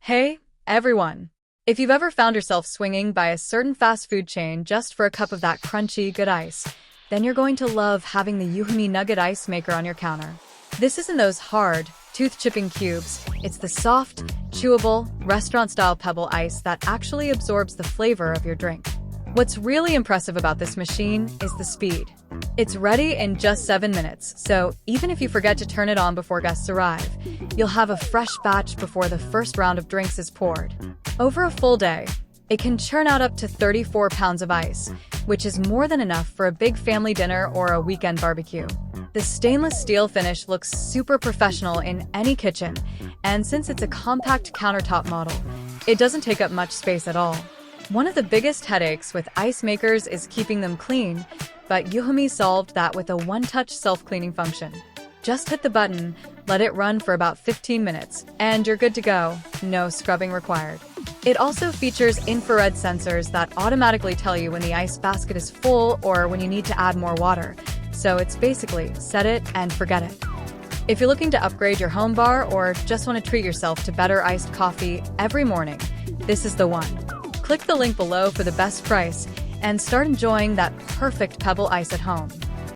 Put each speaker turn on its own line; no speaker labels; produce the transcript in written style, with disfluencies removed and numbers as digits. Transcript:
Hey, everyone! If you've ever found yourself swinging by a certain fast food chain just for a cup of that crunchy, good ice, then you're going to love having the EUHOMY Nugget Ice Maker on your counter. This isn't those hard, tooth-chipping cubes. It's the soft, chewable, restaurant-style pebble ice that actually absorbs the flavor of your drink. What's really impressive about this machine is the speed. It's ready in just 7 minutes, so even if you forget to turn it on before guests arrive, you'll have a fresh batch before the first round of drinks is poured. Over a full day, it can churn out up to 34 pounds of ice, which is more than enough for a big family dinner or a weekend barbecue. The stainless steel finish looks super professional in any kitchen, and since it's a compact countertop model, it doesn't take up much space at all. One of the biggest headaches with ice makers is keeping them clean, but EUHOMY solved that with a one-touch self-cleaning function. Just hit the button, let it run for about 15 minutes, and you're good to go. No scrubbing required. It also features infrared sensors that automatically tell you when the ice basket is full or when you need to add more water. So it's basically set it and forget it. If you're looking to upgrade your home bar or just want to treat yourself to better iced coffee every morning, this is the one. Click the link below for the best price and start enjoying that perfect pebble ice at home.